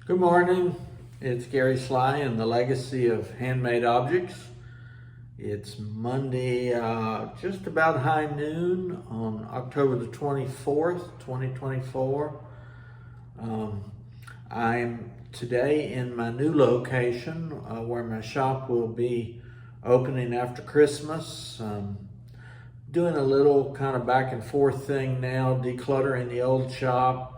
Good morning. It's Gary Sly and the Legacy of Handmade Objects. It's Monday, just about high noon on October the 24th, 2024. I'm today in my new location where my shop will be opening after Christmas. Doing a little kind of back and forth thing now, decluttering the old shop,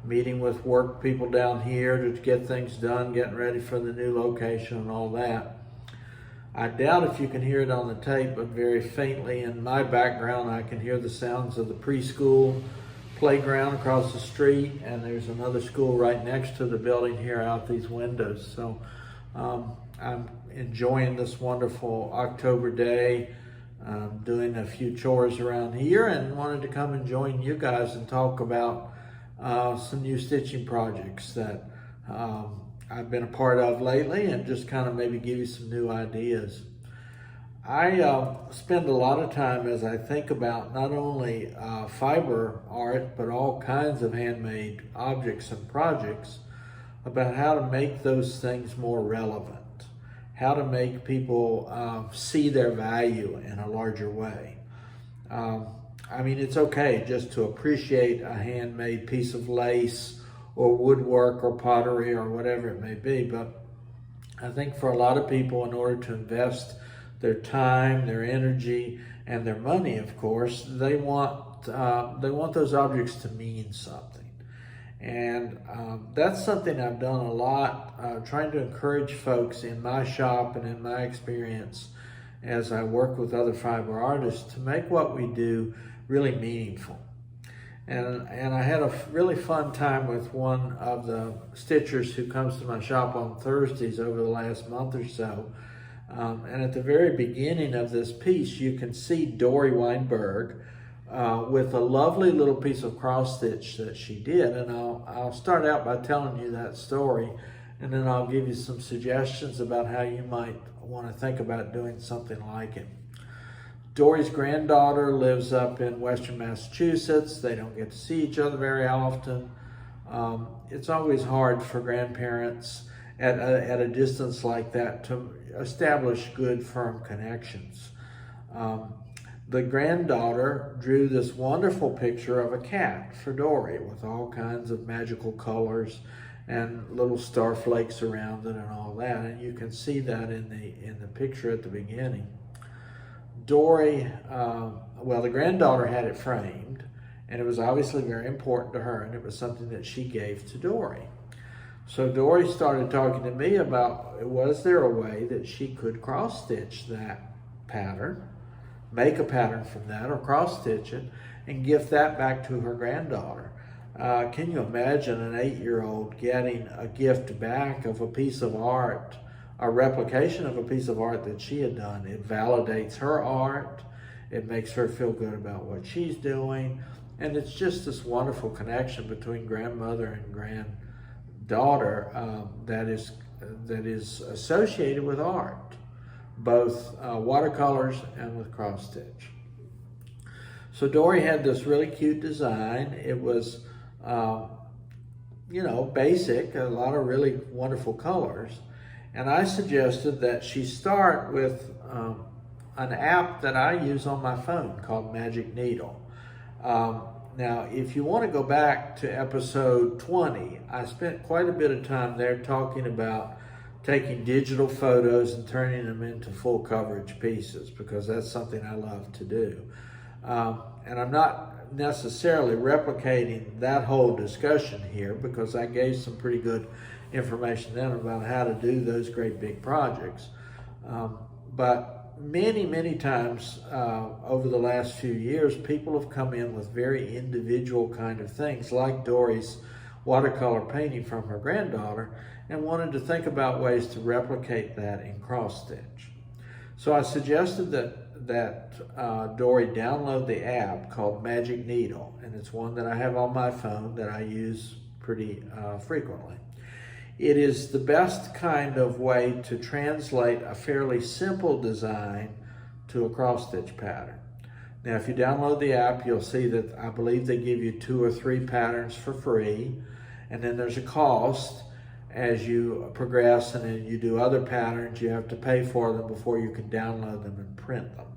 meeting with work people down here to get things done, getting ready for the new location and all that. I doubt if you can hear it on the tape, but very faintly in my background I can hear the sounds of the preschool playground across the street, and there's another school right next to the building here out these windows. So I'm enjoying this wonderful October day, doing a few chores around here, and wanted to come and join you guys and talk about some new stitching projects that I've been a part of lately, and just kind of maybe give you some new ideas. I spend a lot of time as I think about not only fiber art, but all kinds of handmade objects and projects, about how to make those things more relevant, how to make people see their value in a larger way. I mean, it's okay just to appreciate a handmade piece of lace or woodwork or pottery or whatever it may be, but I think for a lot of people, in order to invest their time, their energy, and their money, of course, they want those objects to mean something. And that's something I've done a lot, trying to encourage folks in my shop and in my experience as I work with other fiber artists to make what we do really meaningful. And I had a really fun time with one of the stitchers who comes to my shop on Thursdays over the last month or so. And at the very beginning of this piece, you can see Dory Weinberg with a lovely little piece of cross stitch that she did. And I'll start out by telling you that story, and then I'll give you some suggestions about how you might want to think about doing something like it. Dory's granddaughter lives up in Western Massachusetts. They don't get to see each other very often. It's always hard for grandparents at a distance like that to establish good, firm connections. The granddaughter drew this wonderful picture of a cat for Dory with all kinds of magical colors and little star flakes around it and all that. And you can see that in the picture at the beginning. Dory, the granddaughter had it framed, and it was obviously very important to her, and it was something that she gave to Dory. So Dory started talking to me about, was there a way that she could cross stitch that pattern, make a pattern from that, or cross stitch it and give that back to her granddaughter. Can you imagine an 8-year-old getting a gift back of a piece of art, a replication of a piece of art that she had done? It validates her art, it makes her feel good about what she's doing, and it's just this wonderful connection between grandmother and granddaughter that is associated with art, both watercolors and with cross stitch. So Dory had this really cute design. It was basic, a lot of really wonderful colors. And I suggested that she start with an app that I use on my phone called Magic Needle. Now, if you want to go back to episode 20, I spent quite a bit of time there talking about taking digital photos and turning them into full coverage pieces, because that's something I love to do. And I'm not necessarily replicating that whole discussion here, because I gave some pretty good information then about how to do those great big projects. But many times over the last few years, people have come in with very individual kind of things, like Dory's watercolor painting from her granddaughter, and wanted to think about ways to replicate that in cross stitch. So I suggested that Dory download the app called Magic Needle, and it's one that I have on my phone that I use pretty frequently. It is the best kind of way to translate a fairly simple design to a cross stitch pattern. Now, if you download the app, you'll see that I believe they give you 2 or 3 patterns for free, and then there's a cost. as you progress and then you do other patterns, you have to pay for them before you can download them and print them.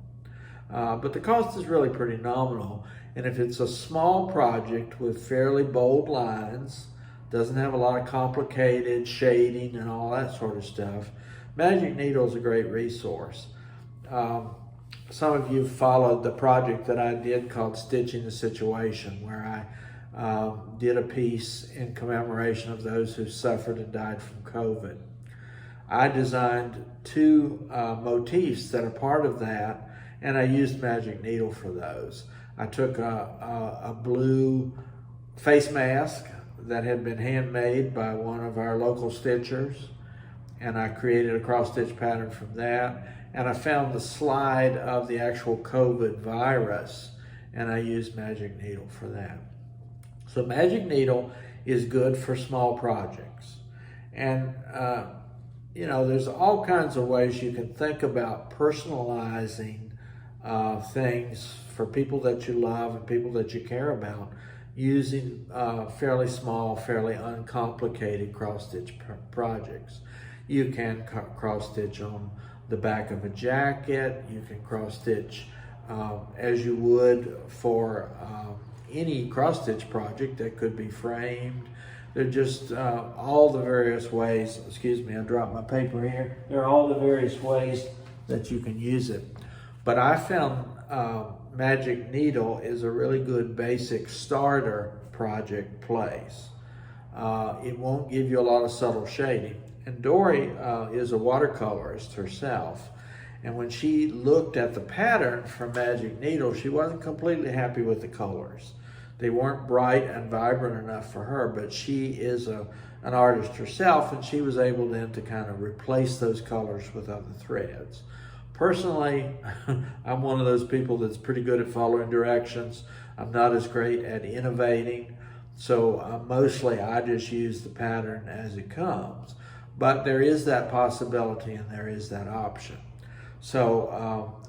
But the cost is really pretty nominal. And if it's a small project with fairly bold lines, doesn't have a lot of complicated shading and all that sort of stuff, Magic Needle is a great resource. Some of you followed the project that I did called Stitching the Situation, where I did a piece in commemoration of those who suffered and died from COVID. I designed two motifs that are part of that, and I used Magic Needle for those. I took a blue face mask that had been handmade by one of our local stitchers, and I created a cross-stitch pattern from that. And I found the slide of the actual COVID virus, and I used Magic Needle for that. So Magic Needle is good for small projects. And you know, there's all kinds of ways you can think about personalizing things for people that you love and people that you care about using fairly small, fairly uncomplicated cross-stitch projects. You can cross-stitch on the back of a jacket. You can cross-stitch as you would for any cross-stitch project that could be framed. They're just all the various ways, excuse me, I dropped my paper here. There are all the various ways that you can use it. But I found Magic Needle is a really good basic starter project place. It won't give you a lot of subtle shading. And Dory is a watercolorist herself. And when she looked at the pattern from Magic Needle, she wasn't completely happy with the colors. They weren't bright and vibrant enough for her, but she is an artist herself, and she was able then to kind of replace those colors with other threads. Personally, I'm one of those people that's pretty good at following directions. I'm not as great at innovating, so mostly I just use the pattern as it comes. But there is that possibility and there is that option. So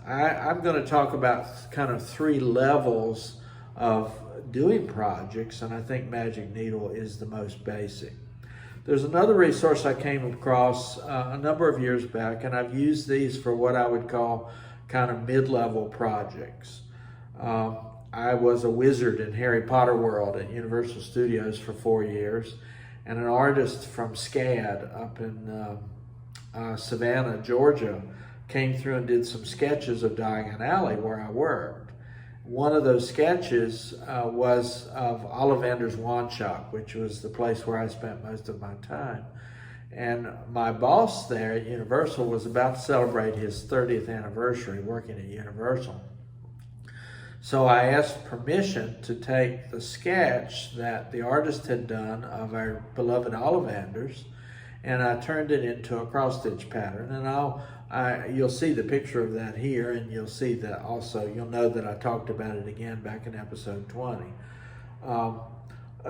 I'm going to talk about kind of three levels of doing projects, and I think Magic Needle is the most basic. There's another resource I came across a number of years back, and I've used these for what I would call kind of mid-level projects. I was a wizard in Harry Potter world at Universal Studios for 4 years, and an artist from SCAD up in Savannah, Georgia, came through and did some sketches of Diagon Alley where I worked. One of those sketches was of Ollivander's Wand Shop, which was the place where I spent most of my time. And my boss there at Universal was about to celebrate his 30th anniversary working at Universal. So I asked permission to take the sketch that the artist had done of our beloved Ollivanders, and I turned it into a cross-stitch pattern. And you'll see the picture of that here, and you'll see that also, you'll know that I talked about it again back in episode 20. A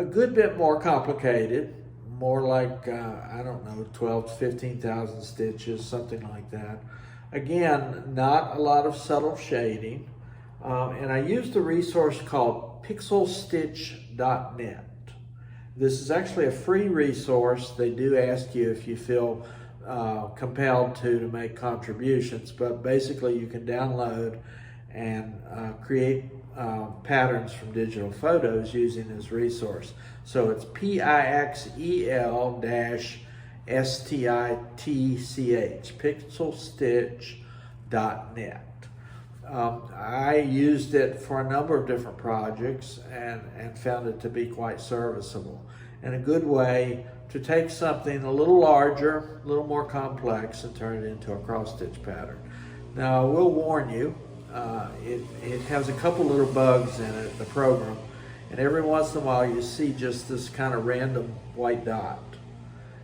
good bit more complicated, more like, I don't know, 12 to 15,000 stitches, something like that. Again, not a lot of subtle shading. And I used a resource called pixelstitch.net. This is actually a free resource. They do ask you if you feel compelled to make contributions, but basically you can download and create patterns from digital photos using this resource. So it's pixel-stitch, pixelstitch.net. I used it for a number of different projects and found it to be quite serviceable and a good way to take something a little larger, a little more complex, and turn it into a cross-stitch pattern. Now, I will warn you, it has a couple little bugs in it, the program, and every once in a while you see just this kind of random white dot,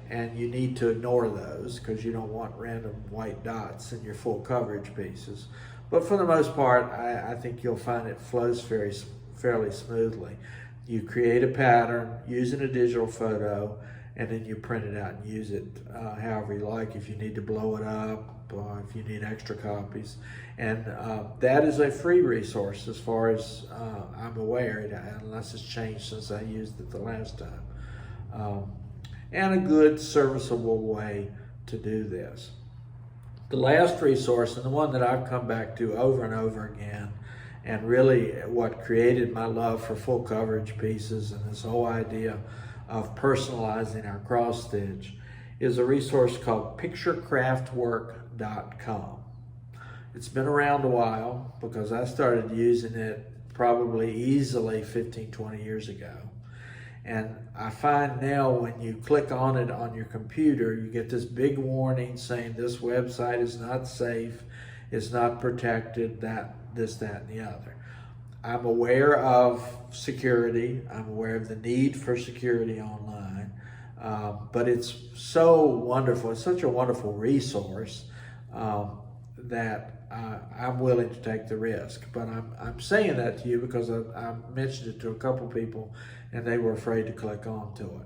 and you need to ignore those because you don't want random white dots in your full coverage pieces. But for the most part, I think you'll find it flows fairly smoothly. You create a pattern using a digital photo, and then you print it out and use it however you like, if you need to blow it up or if you need extra copies. And that is a free resource as far as I'm aware, unless it's changed since I used it the last time. and a good serviceable way to do this. The last resource, and the one that I've come back to over and over again, and really what created my love for full coverage pieces and this whole idea of personalizing our cross stitch, is a resource called picturecraftwork.com. It's been around a while because I started using it probably easily 15, 20 years ago. And I find now when you click on it on your computer, you get this big warning saying this website is not safe, it's not protected, this, that, and the other. I'm aware of security. I'm aware of the need for security online. But it's so wonderful. It's such a wonderful resource that I'm willing to take the risk. But I'm saying that to you because I mentioned it to a couple people and they were afraid to click onto it.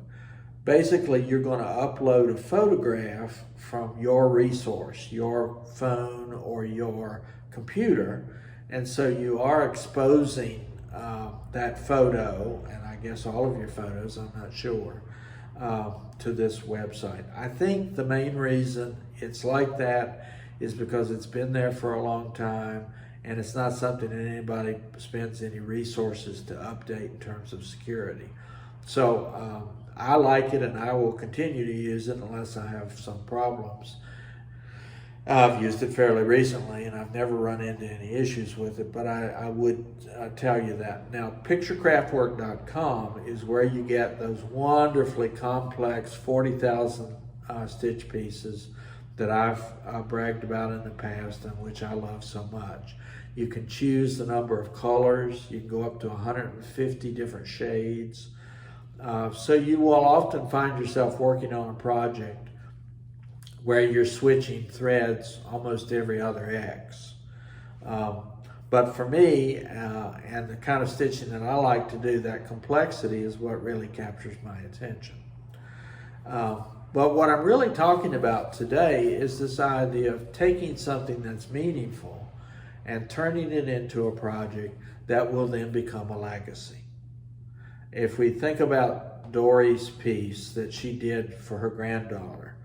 Basically, you're going to upload a photograph from your resource, your phone or your computer, and so you are exposing that photo, and I guess all of your photos, I'm not sure, to this website. I think the main reason it's like that is because it's been there for a long time, and it's not something that anybody spends any resources to update in terms of security. So I like it, and I will continue to use it unless I have some problems. I've used it fairly recently, and I've never run into any issues with it, but I would tell you that. Now, picturecraftwork.com is where you get those wonderfully complex 40,000 stitch pieces that I've bragged about in the past and which I love so much. You can choose the number of colors. You can go up to 150 different shades. So you will often find yourself working on a project where you're switching threads almost every other X. But for me, and the kind of stitching that I like to do, that complexity is what really captures my attention. But what I'm really talking about today is this idea of taking something that's meaningful and turning it into a project that will then become a legacy. If we think about Dory's piece that she did for her granddaughter,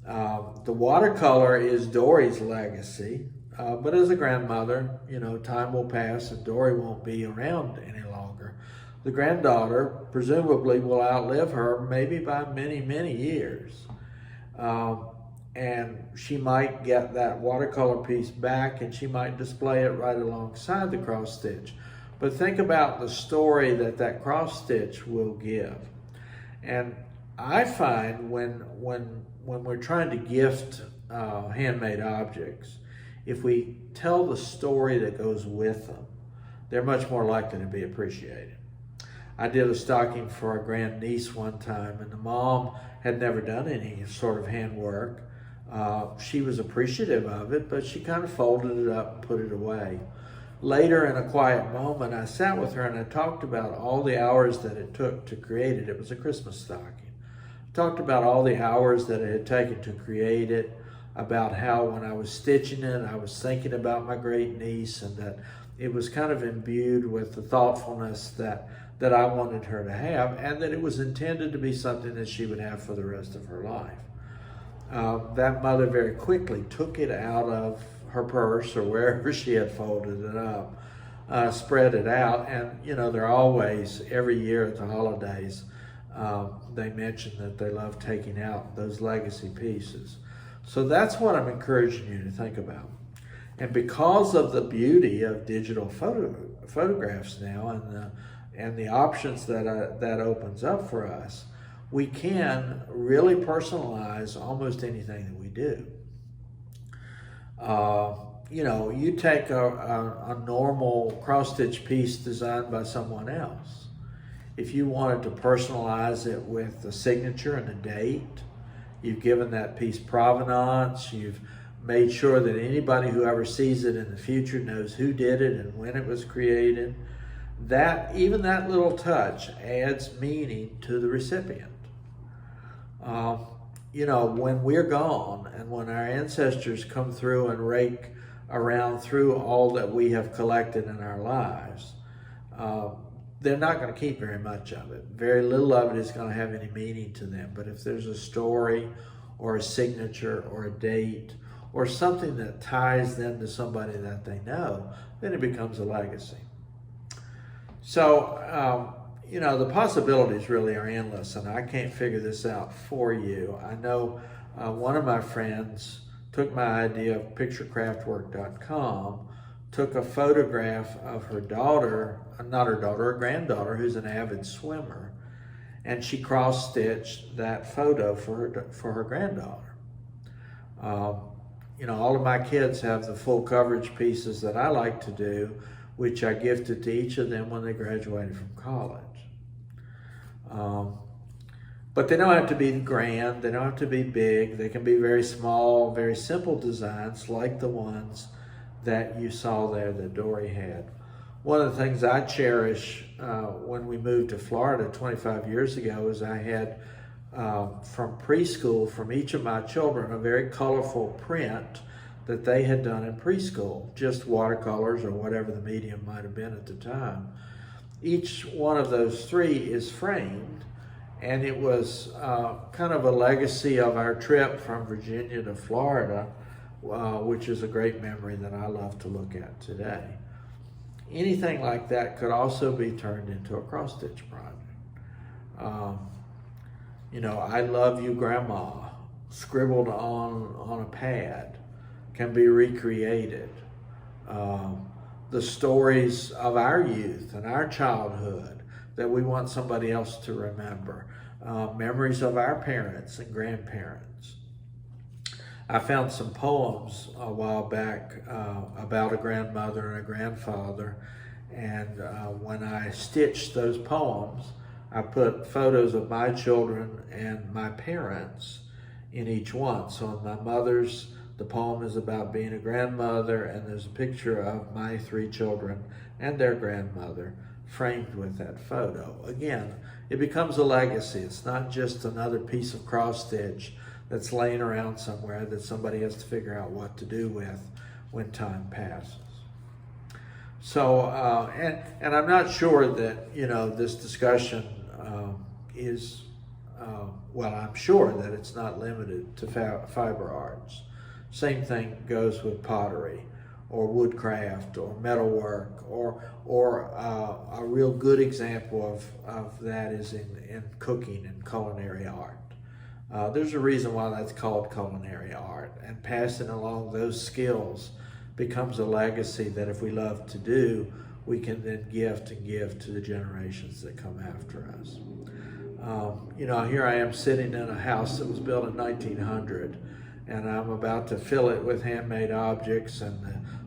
the watercolor is Dory's legacy, but as a grandmother, you know, time will pass and Dory won't be around any longer. The granddaughter presumably will outlive her maybe by many, many years. And she might get that watercolor piece back and she might display it right alongside the cross stitch. But think about the story that that cross stitch will give. And I find when we're trying to gift handmade objects, if we tell the story that goes with them, they're much more likely to be appreciated. I did a stocking for a grandniece one time, and the mom had never done any sort of handwork. She was appreciative of it, but she kind of folded it up and put it away. Later, in a quiet moment, I sat with her and I talked about all the hours that it took to create it. It was a Christmas stocking. I talked about all the hours that it had taken to create it, about how when I was stitching it, I was thinking about my great niece and that it was kind of imbued with the thoughtfulness that I wanted her to have, and that it was intended to be something that she would have for the rest of her life. That mother very quickly took it out of her purse or wherever she had folded it up, spread it out, and you know, they're always, every year at the holidays, they mention that they love taking out those legacy pieces. So that's what I'm encouraging you to think about. And because of the beauty of digital photographs now and the options that opens up for us, we can really personalize almost anything that we do. You know, you take a normal cross-stitch piece designed by someone else. If you wanted to personalize it with a signature and a date, you've given that piece provenance, you've made sure that anybody who ever sees it in the future knows who did it and when it was created. Even that little touch adds meaning to the recipient. You know, when we're gone and when our ancestors come through and rake around through all that we have collected in our lives, they're not going to keep very much of it. Very little of it is going to have any meaning to them. But if there's a story or a signature or a date or something that ties them to somebody that they know, then it becomes a legacy. So, you know, the possibilities really are endless, and I can't figure this out for you. I know one of my friends took my idea of picturecraftwork.com, took a photograph of her daughter, not her daughter, her granddaughter, who's an avid swimmer, and she cross-stitched that photo for her granddaughter. You know, all of my kids have the full coverage pieces that I like to do, which I gifted to each of them when they graduated from college. But they don't have to be grand, they don't have to be big, they can be very small, very simple designs like the ones that you saw there that Dory had. One of the things I cherish when we moved to Florida 25 years ago is I had from preschool, from each of my children, a very colorful print that they had done in preschool, just watercolors or whatever the medium might have been at the time. Each one of those three is framed, and it was kind of a legacy of our trip from Virginia to Florida, which is a great memory that I love to look at today. Anything like that could also be turned into a cross-stitch project. You know, I love you, Grandma, scribbled on a pad, can be recreated. The stories of our youth and our childhood that we want somebody else to remember. Memories of our parents and grandparents. I found some poems a while back about a grandmother and a grandfather, and when I stitched those poems, I put photos of my children and my parents in each one. So in my mother's, the poem is about being a grandmother, and there's a picture of my three children and their grandmother framed with that photo. Again, it becomes a legacy. It's not just another piece of cross stitch that's laying around somewhere that somebody has to figure out what to do with when time passes. So, and I'm not sure that, you know, this discussion is, well, I'm sure that it's not limited to fiber arts. Same thing goes with pottery or woodcraft or metalwork, or a real good example of that is in cooking and culinary art. There's a reason why that's called culinary art, and passing along those skills becomes a legacy that if we love to do, we can then gift and give to the generations that come after us. You know, here I am sitting in a house that was built in 1900, and I'm about to fill it with handmade objects and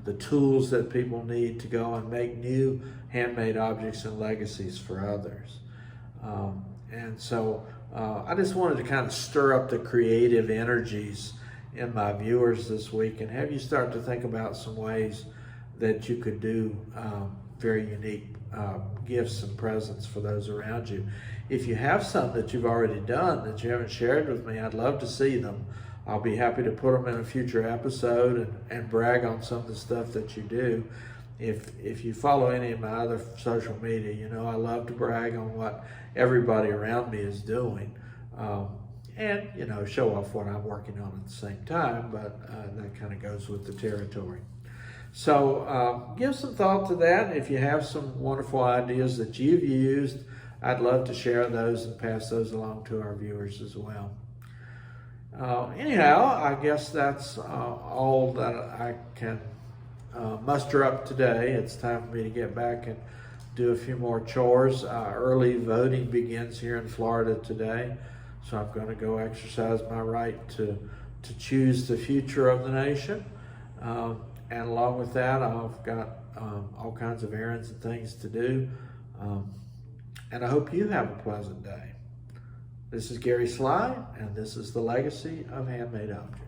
the tools that people need to go and make new handmade objects and legacies for others. And so I just wanted to kind of stir up the creative energies in my viewers this week and have you start to think about some ways that you could do very unique gifts and presents for those around you. If you have some that you've already done that you haven't shared with me, I'd love to see them. I'll be happy to put them in a future episode and brag on some of the stuff that you do. If you follow any of my other social media, you know I love to brag on what everybody around me is doing. And, you know, show off what I'm working on at the same time, but that kind of goes with the territory. So give some thought to that. If you have some wonderful ideas that you've used, I'd love to share those and pass those along to our viewers as well. Anyhow, I guess that's all that I can muster up today. It's time for me to get back and do a few more chores. Early voting begins here in Florida today, so I'm going to go exercise my right to choose the future of the nation. And along with that, I've got all kinds of errands and things to do. And I hope you have a pleasant day. This is Gary Sly, and this is the Legacy of Handmade Objects.